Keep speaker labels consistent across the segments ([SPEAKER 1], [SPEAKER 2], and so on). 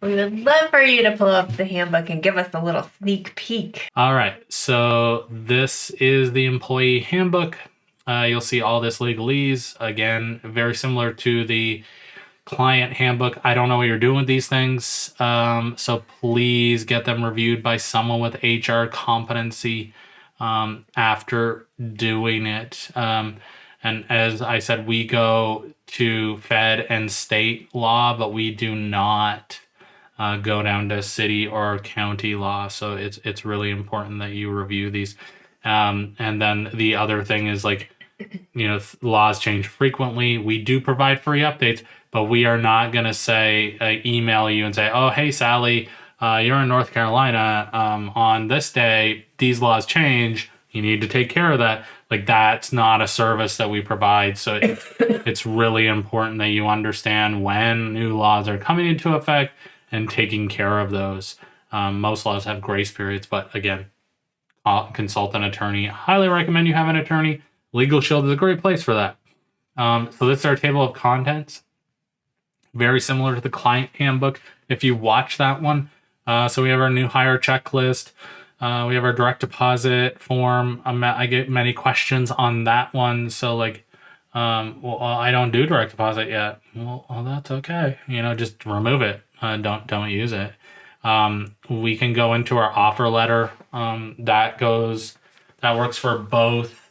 [SPEAKER 1] We would love for you to pull up the handbook and give us a little sneak peek.
[SPEAKER 2] All right, so this is the employee handbook. You'll see all this legalese. Again, very similar to the client handbook. I don't know what you're doing with these things, so please get them reviewed by someone with HR competency after doing it. And as I said, we go to Fed and state law, but we do not go down to city or county law. So it's really important that you review these. And then the other thing is, like, laws change frequently. We do provide free updates, but we are not going to say, email you and say, oh, hey, Sally, you're in North Carolina. On this day, these laws change. You need to take care of that. Like, that's not a service that we provide. So it's really important that you understand when new laws are coming into effect and taking care of those. Most laws have grace periods, but again, consult an attorney. Highly recommend you have an attorney. Legal Shield is a great place for that. So this is our table of contents. Very similar to the client handbook, if you watch that one. So we have our new hire checklist. We have our direct deposit form. I get many questions on that one. So, like, well, I don't do direct deposit yet. Well, that's okay. Just remove it. Don't use it. We can go into our offer letter. That works for both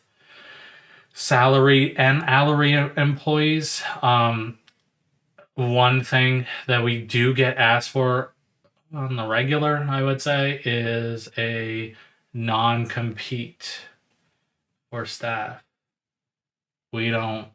[SPEAKER 2] salary and hourly employees. One thing that we do get asked for on the regular, I would say, is a non-compete for staff. We don't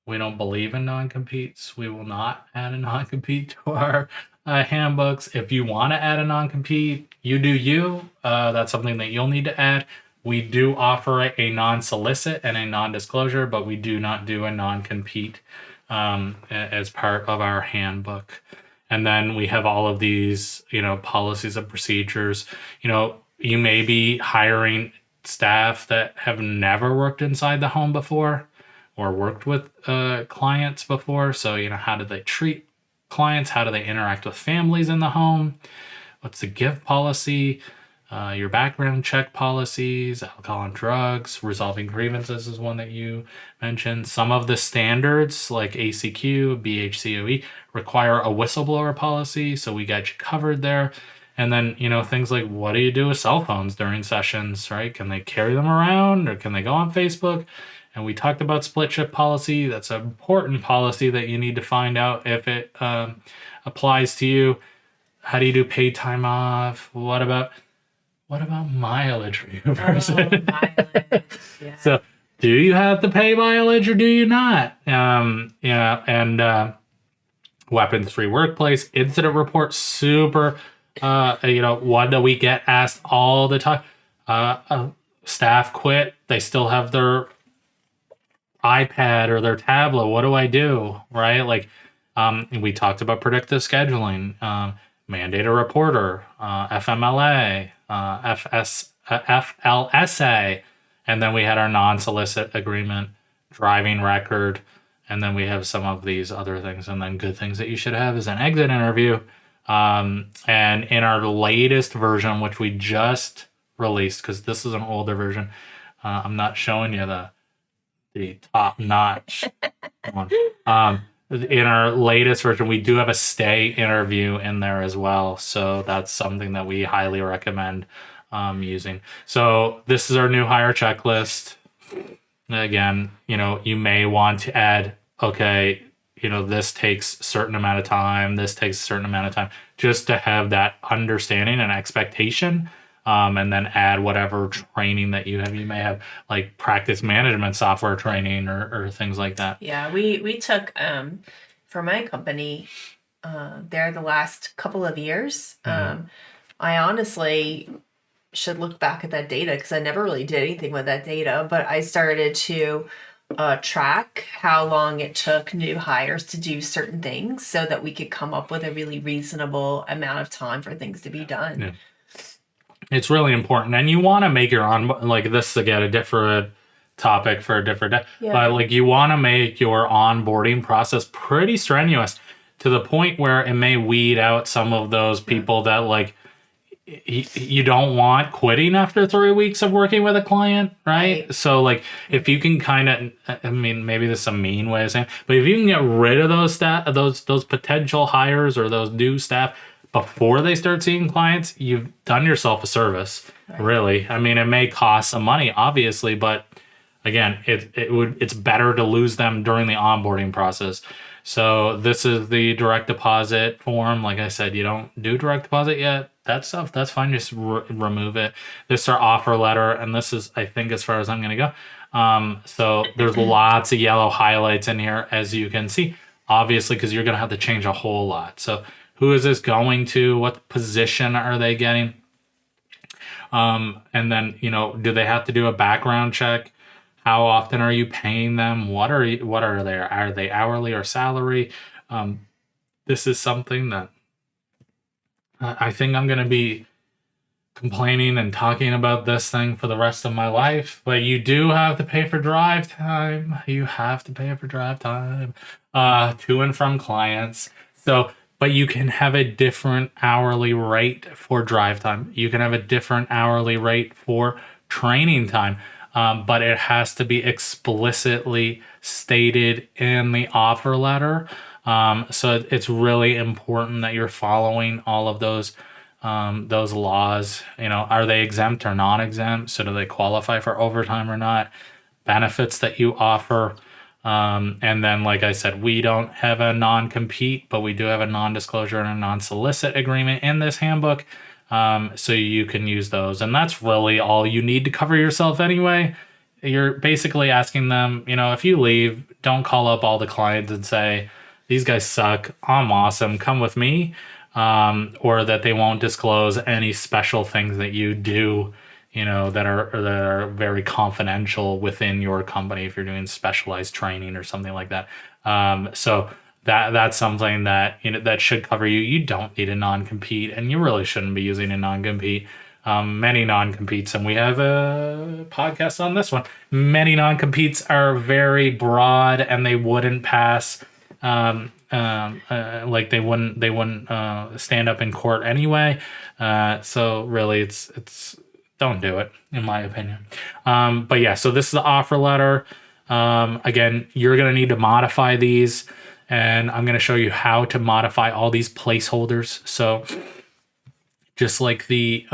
[SPEAKER 2] believe in non-competes. We will not add a non-compete to our handbooks. If you want to add a non-compete, you do you. That's something that you'll need to add. We do offer a non-solicit and a non-disclosure, but we do not do a non-compete as part of our handbook. And then we have all of these, policies and procedures. You may be hiring staff that have never worked inside the home before or worked with clients before. So, how do they treat clients? How do they interact with families in the home? What's the give policy? Your background check policies, alcohol and drugs, resolving grievances is one that you mentioned. Some of the standards like ACQ, BHCOE require a whistleblower policy, so we got you covered there. And then, things like, what do you do with cell phones during sessions, right? Can they carry them around, or can they go on Facebook? And we talked about split shift policy. That's an important policy that you need to find out if it applies to you. How do you do paid time off? What about mileage for you person?
[SPEAKER 1] Mileage, yeah.
[SPEAKER 2] So, do you have to pay mileage or do you not? Weapons-free workplace, incident report, super. One that we get asked all the time. Staff quit. They still have their iPad or their tablet. What do I do? Right? Like, we talked about predictive scheduling, mandate a reporter, FMLA, FLSA, and then we had our non-solicit agreement, driving record, and then we have some of these other things. And then good things that you should have is an exit interview. And in our latest version, which we just released, because this is an older version, I'm not showing you the top-notch one. In our latest version, we do have a stay interview in there as well. So that's something that we highly recommend using. So this is our new hire checklist. Again, you may want to add, okay, this takes a certain amount of time. This takes a certain amount of time, just to have that understanding and expectation. And then add whatever training that you have. You may have like practice management software training or things like that.
[SPEAKER 1] Yeah, we took for my company there the last couple of years. I honestly should look back at that data because I never really did anything with that data, but I started to track how long it took new hires to do certain things so that we could come up with a really reasonable amount of time for things to be done.
[SPEAKER 2] Yeah. It's really important, and you want to make your this again a different topic for a different day. Yeah. But you want to make your onboarding process pretty strenuous to the point where it may weed out some of those people that like you don't want quitting after 3 weeks of working with a client, right? So like if you can kind of, I mean, maybe this is a mean way of saying, but if you can get rid of those those potential hires or those new staff before they start seeing clients, you've done yourself a service, really. I mean, it may cost some money, obviously, but again, it's better to lose them during the onboarding process. So this is the direct deposit form. Like I said, you don't do direct deposit yet. That stuff, that's fine. Just remove it. This is our offer letter, and this is, I think, as far as I'm going to go. So there's lots of yellow highlights in here, as you can see, obviously, because you're going to have to change a whole lot. So who is this going to? What position are they getting? And then, do they have to do a background check? How often are you paying them? What are they? Are they hourly or salary? This is something that I think I'm going to be complaining and talking about this thing for the rest of my life. But you do have to pay for drive time. You have to pay for drive time to and from clients. So, but you can have a different hourly rate for drive time. You can have a different hourly rate for training time. But it has to be explicitly stated in the offer letter. So it's really important that you're following all of those laws. Are they exempt or non-exempt? So do they qualify for overtime or not? Benefits that you offer. And then, like I said, we don't have a non-compete, but we do have a non-disclosure and a non-solicit agreement in this handbook. So you can use those. And that's really all you need to cover yourself anyway. You're basically asking them, if you leave, don't call up all the clients and say, these guys suck, I'm awesome, come with me. Or that they won't disclose any special things that you do, that are very confidential within your company if you're doing specialized training or something like that. So that's something that that should cover you. You don't need a non-compete, and you really shouldn't be using a non-compete. Many non-competes, and we have a podcast on this one. Many non-competes are very broad, and they wouldn't pass. Like they wouldn't stand up in court anyway. So really, it's don't do it, in my opinion. But yeah, so this is the offer letter. Again, you're gonna need to modify these. And I'm going to show you how to modify all these placeholders. So just like the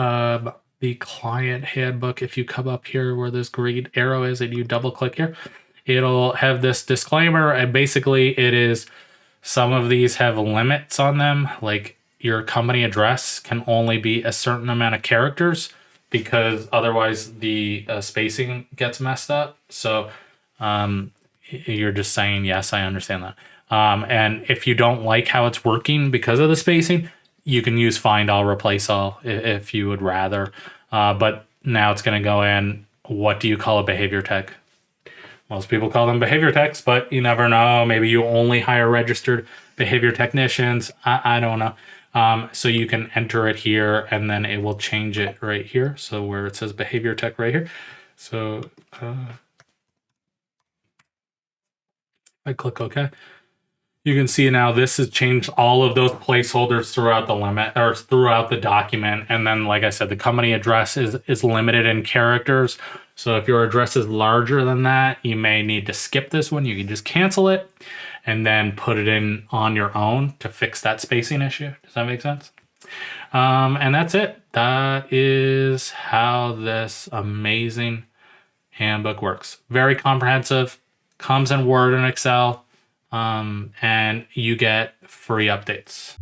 [SPEAKER 2] client handbook, if you come up here where this green arrow is and you double click here, it'll have this disclaimer. And basically it is, some of these have limits on them. Like your company address can only be a certain amount of characters because otherwise the spacing gets messed up. So you're just saying, yes, I understand that. And if you don't like how it's working because of the spacing, you can use find all, replace all if you would rather. But now it's going to go in, what do you call a behavior tech? Most people call them behavior techs, but you never know. Maybe you only hire registered behavior technicians. I don't know. So you can enter it here and then it will change it right here. So where it says behavior tech right here. So I click OK. You can see now this has changed all of those placeholders throughout the limit or throughout the document. And then, like I said, the company address is limited in characters. So if your address is larger than that, you may need to skip this one. You can just cancel it and then put it in on your own to fix that spacing issue. Does that make sense? And that's it. That is how this amazing handbook works. Very comprehensive, comes in Word and Excel. And you get free updates.